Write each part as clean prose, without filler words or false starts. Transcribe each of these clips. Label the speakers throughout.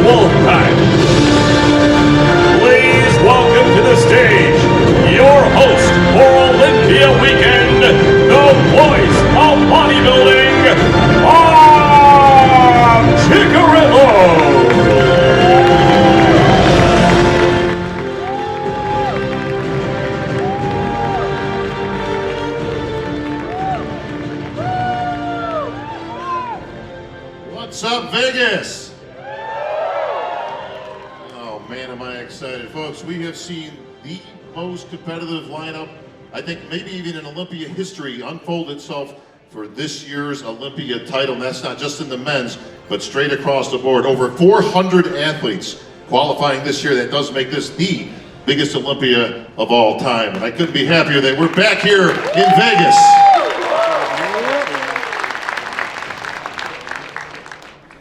Speaker 1: Wolfpack. Please welcome to the stage your host for Olympia weekend, the voice of bodybuilding, Bob Cicherillo.
Speaker 2: What's up, Vegas? Oh man, am I excited. Folks, we have seen the most competitive lineup, I think maybe even in Olympia history, unfold itself for this year's Olympia title. And that's not just in the men's, but straight across the board. Over 400 athletes qualifying this year. That does make this the biggest Olympia of all time. And I couldn't be happier that we're back here in Vegas.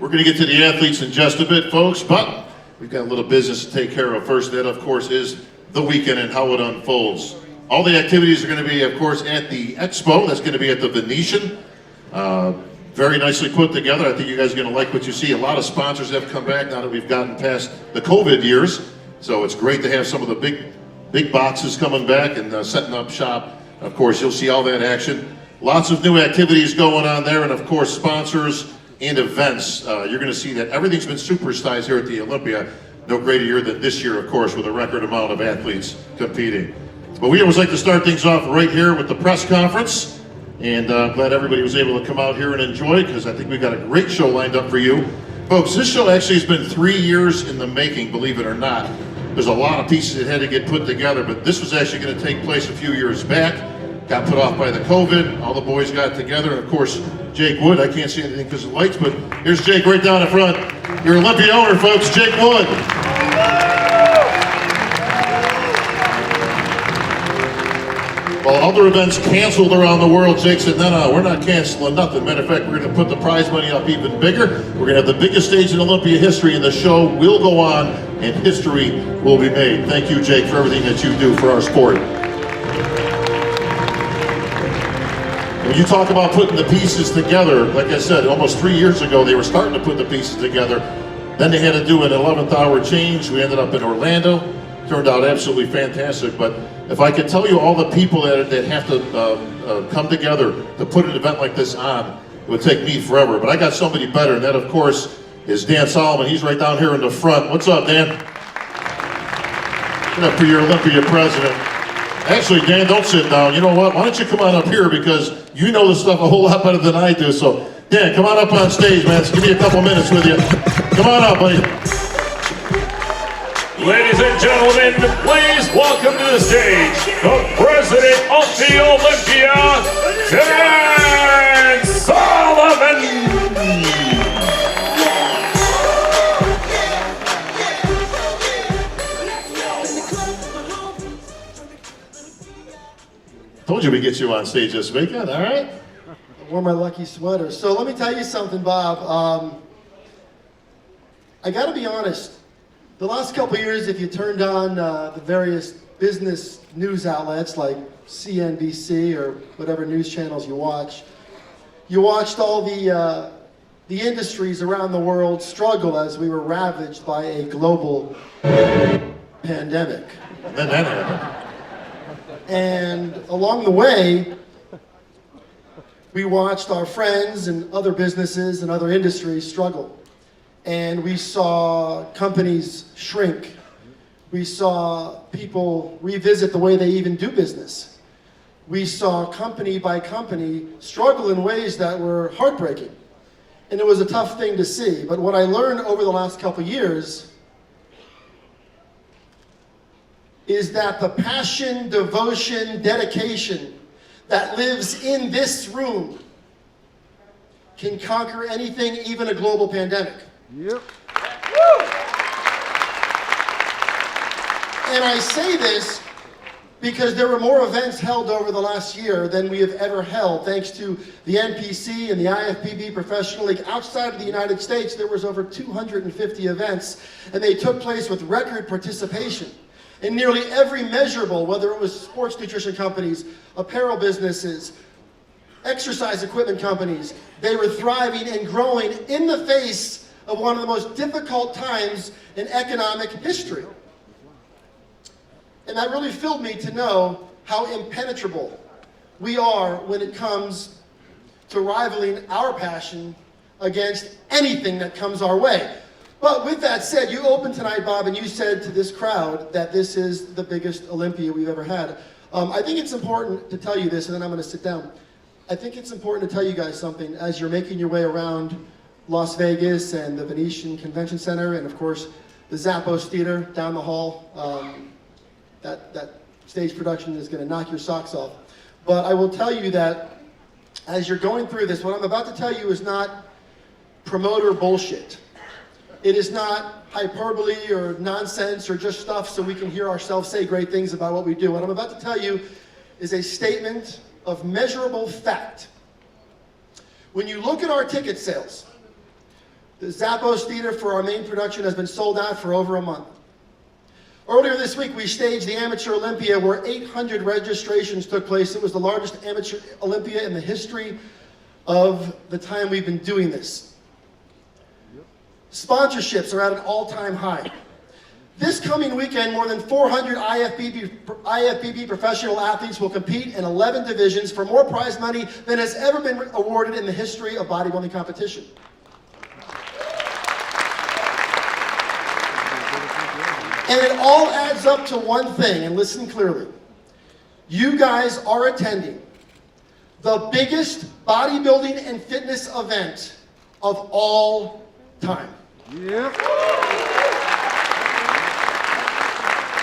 Speaker 2: We're going to get to the athletes in just a bit, folks, but we've got a little business to take care of first. That, of course, is the weekend and how it unfolds. All the activities are going to be, of course, at the Expo. That's going to be at the Venetian. Very nicely put together. I think you guys are going to like what you see. A lot of sponsors have come back now that we've gotten past the COVID years. So it's great to have some of the big boxes coming back and setting up shop. Of course, you'll see all that action. Lots of new activities going on there, and of course, sponsors and events. You're going to see that everything's been supersized here at the Olympia. No greater year than this year, of course, with a record amount of athletes competing. But we always like to start things off right here with the press conference. And I'm glad everybody was able to come out here and enjoy it, because I think we've got a great show lined up for you. Folks, this show actually has been 3 years in the making, believe it or not. There's a lot of pieces that had to get put together, but this was actually going to take place a few years back. Got put off by the COVID. All the boys got together, and of course, Jake Wood. I can't see anything because of the lights, but here's Jake right down in front. Your Olympia owner, folks, Jake Wood. While other events canceled around the world, Jake said, no, we're not canceling nothing. Matter of fact, we're going to put the prize money up even bigger. We're going to have the biggest stage in Olympia history, and the show will go on, and history will be made. Thank you, Jake, for everything that you do for our sport. When you talk about putting the pieces together, like I said, almost 3 years ago, they were starting to put the pieces together. Then they had to do an 11th hour change. We ended up in Orlando. Turned out absolutely fantastic. But if I could tell you all the people that have to come together to put an event like this on, it would take me forever. But I got somebody better, and that, of course, is Dan Solomon. He's right down here in the front. What's up, Dan? Get up for your Olympia president. Actually, Dan, don't sit down. You know what? Why don't you come on up here, because you know this stuff a whole lot better than I do. So, Dan, come on up on stage, man. Just give me a couple minutes with you. Come on up, buddy.
Speaker 1: Ladies and gentlemen, please welcome to the stage the president of the Olympia, Dan Solomon.
Speaker 2: Told you we'd get you on stage this weekend, all right?
Speaker 3: I wore my lucky sweater. So let me tell you something, Bob. I gotta be honest. The last couple of years, if you turned on the various business news outlets like CNBC or whatever news channels you watched all the industries around the world struggle as we were ravaged by a global pandemic.
Speaker 2: And then that happened.
Speaker 3: And along the way, we watched our friends and other businesses and other industries struggle. And we saw companies shrink. We saw people revisit the way they even do business. We saw company by company struggle in ways that were heartbreaking. And it was a tough thing to see. But what I learned over the last couple of years is that the passion, devotion, dedication that lives in this room can conquer anything, even a global pandemic.
Speaker 4: Yep.
Speaker 3: And I say this because there were more events held over the last year than we have ever held, thanks to the NPC and the IFBB Professional League. Outside of the United States, there was over 250 events, and they took place with record participation in nearly every measurable, whether it was sports nutrition companies, apparel businesses, exercise equipment companies. They were thriving and growing in the face of one of the most difficult times in economic history. And that really filled me to know how impenetrable we are when it comes to rivaling our passion against anything that comes our way. But with that said, you opened tonight, Bob, and you said to this crowd that this is the biggest Olympia we've ever had. I think it's important to tell you this, and then I'm going to sit down. I think it's important to tell you guys something as you're making your way around Las Vegas and the Venetian Convention Center, and of course the Zappos Theater down the hall. That stage production is going to knock your socks off. But I will tell you that as you're going through this, what I'm about to tell you is not promoter bullshit. It is not hyperbole or nonsense or just stuff so we can hear ourselves say great things about what we do. What I'm about to tell you is a statement of measurable fact. When you look at our ticket sales, the Zappos Theater for our main production has been sold out for over a month. Earlier this week, we staged the Amateur Olympia where 800 registrations took place. It was the largest Amateur Olympia in the history of the time we've been doing this. Sponsorships are at an all-time high. This coming weekend, more than 400 IFBB professional athletes will compete in 11 divisions for more prize money than has ever been awarded in the history of bodybuilding competition. And it all adds up to one thing, and listen clearly. You guys are attending the biggest bodybuilding and fitness event of all time.
Speaker 4: Yep.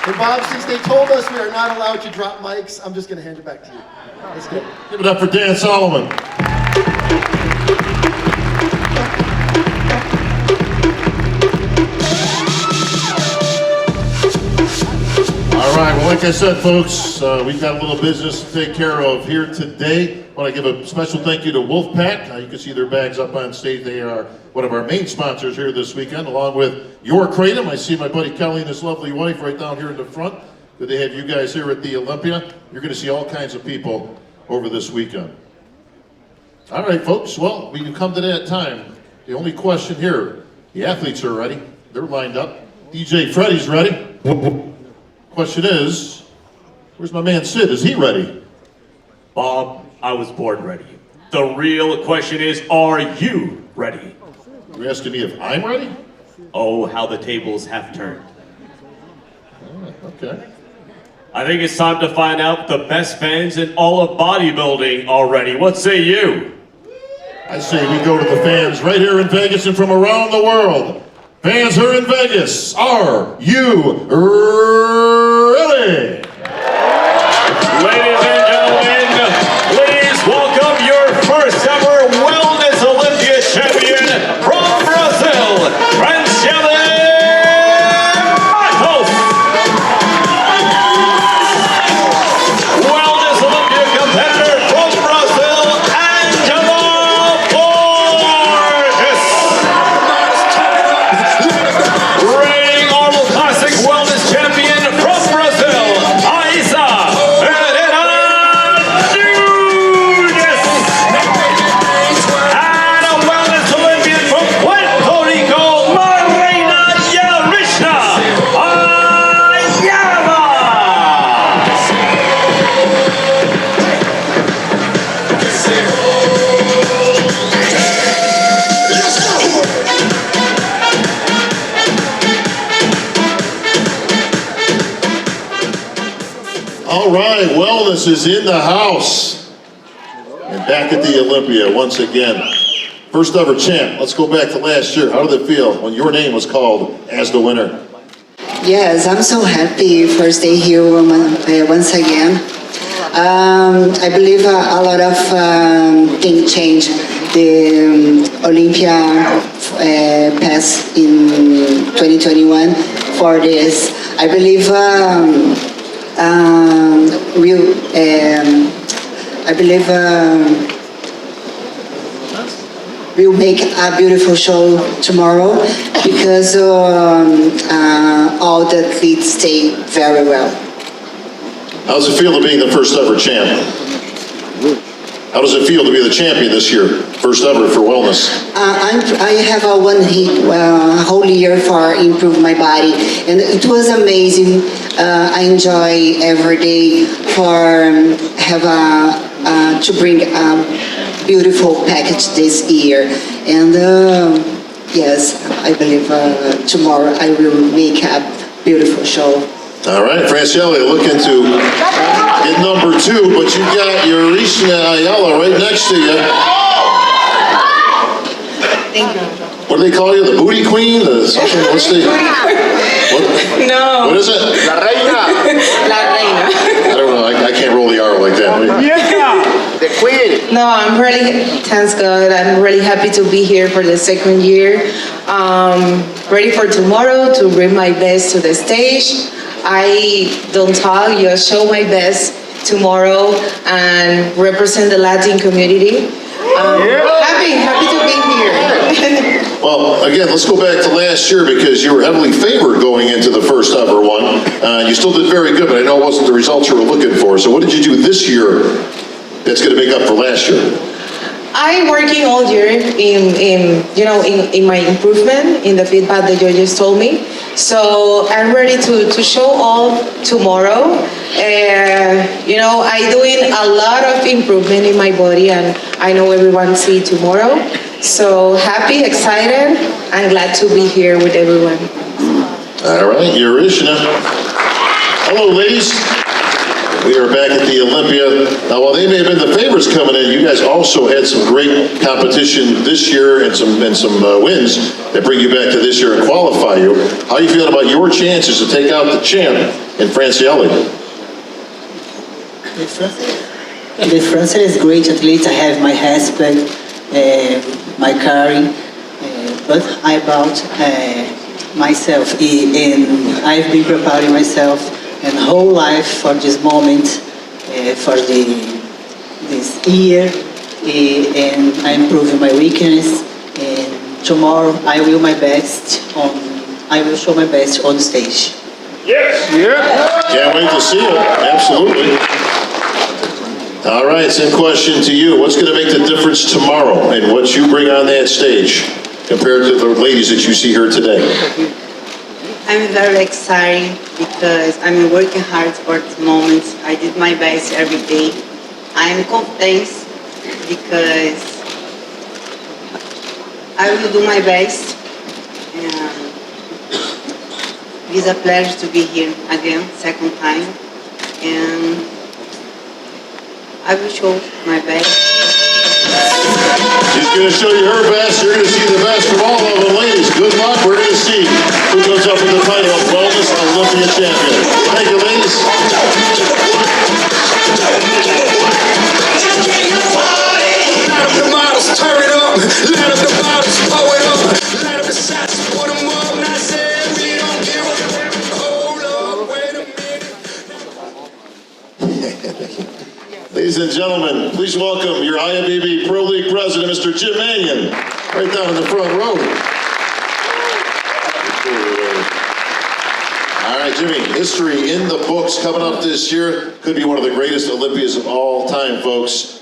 Speaker 3: And Bob, since they told us we are not allowed to drop mics, I'm just going to hand it back to you. Let's go.
Speaker 2: Give it up for Dan Solomon. All right, well, like I said, folks, we've got a little business to take care of here today. I want to give a special thank you to Wolfpack. You can see their bags up on stage. They are one of our main sponsors here this weekend, along with Your Kratom. I see my buddy Kelly and his lovely wife right down here in the front. Good to have you guys here at the Olympia. You're going to see all kinds of people over this weekend. All right, folks, well, we can come to that time. The only question here, the athletes are ready. They're lined up. DJ Freddy's ready. Question is, where's my man Sid? Is he ready?
Speaker 1: Bob, I was born ready. The real question is, are you ready?
Speaker 2: You're asking me if I'm ready?
Speaker 1: Oh, how the tables have turned.
Speaker 2: Okay.
Speaker 1: I think it's time to find out the best fans in all of bodybuilding already. What say you?
Speaker 2: I say we go to the fans right here in Vegas and from around the world. Fans who are in Vegas, are you ready?
Speaker 1: Ladies and gentlemen, please welcome your first ever Wellness Olympia champion from Brazil, Francielle Mattos. Wellness Olympia competitor from Brazil, Borges. Reigning Arnold Classic Wellness champion from Brazil, Ayala. Nunes. And a Wellness Olympian from Puerto Rico, Yarishna. Ayala.
Speaker 2: All right, wellness is in the house. And back at the Olympia once again. First ever champ. Let's go back to last year. How did it feel when your name was called as the winner?
Speaker 5: Yes, I'm so happy for stay here once again. I believe a lot of things changed. The Olympia passed in 2021 for this. I believe we'll make a beautiful show tomorrow because all the athletes stay very well.
Speaker 2: How's it feel to be the first ever champ? How does it feel to be the champion this year? First ever for wellness.
Speaker 5: I have a whole year for improve my body, and it was amazing. I enjoy every day for to bring a beautiful package this year, and yes, I believe tomorrow I will make a beautiful show.
Speaker 2: All right, Francielle, looking to get number 2, but you got Yarishna and Ayala right next to you.
Speaker 4: Thank you.
Speaker 2: What do they call you? The booty queen? The something? What's the? What?
Speaker 4: No.
Speaker 2: What is it?
Speaker 4: La reina.
Speaker 2: I don't know. I can't roll the R like that.
Speaker 4: The queen. No, I'm really, thanks God, I'm really happy to be here for the second year. Ready for tomorrow to bring my best to the stage. I don't talk, just show my best tomorrow and represent the Latin community. Happy to be here.
Speaker 2: Well, again, let's go back to last year because you were heavily favored going into the first ever one. You still did very good, but I know it wasn't the results you were looking for. So what did you do this year that's going to make up for last year?
Speaker 4: I'm working all year in my improvement, in the feedback that you just told me. So I'm ready to show all tomorrow. I'm doing a lot of improvement in my body, and I know everyone see tomorrow. So happy, excited, and glad to be here with everyone.
Speaker 2: All right, Yarishna. Hello, ladies. We are back at the Olympia. Now, while they may have been the favorites coming in, you guys also had some great competition this year and some wins that bring you back to this year and qualify you. How are you feeling about your chances to take out the champ in Francielle?
Speaker 6: The Francielle is great athlete. I have my husband, my car, but I bought myself, and I've been preparing myself and whole life for this moment, for this year, and I'm improving my weakness. And tomorrow I will show my best on stage.
Speaker 1: Yes.
Speaker 2: Yeah. Can't wait to see it. Absolutely. All right, same question to you. What's going to make the difference tomorrow in what you bring on that stage compared to the ladies that you see here today?
Speaker 7: I'm very excited because I'm working hard for this moment. I did my best every day. I'm confident because I will do my best. And it's a pleasure to be here again, second time. And I will show my best.
Speaker 2: She's going to show you her best. You're going to see the best from all of them. Ladies, good luck. We're going to see who comes up with the title of Wellness Olympia Champion. Thank you, ladies.
Speaker 8: Light up the models, turn it up. Light up the bottles, blow it up. Light up the shots, put them up. And I said, we don't give a hold up, wait a minute.
Speaker 2: Ladies and gentlemen, please welcome your IFBB Pro League President, Mr. Jim Mannion, right down in the front row. All right, Jimmy, history in the books coming up this year. Could be one of the greatest Olympias of all time, folks.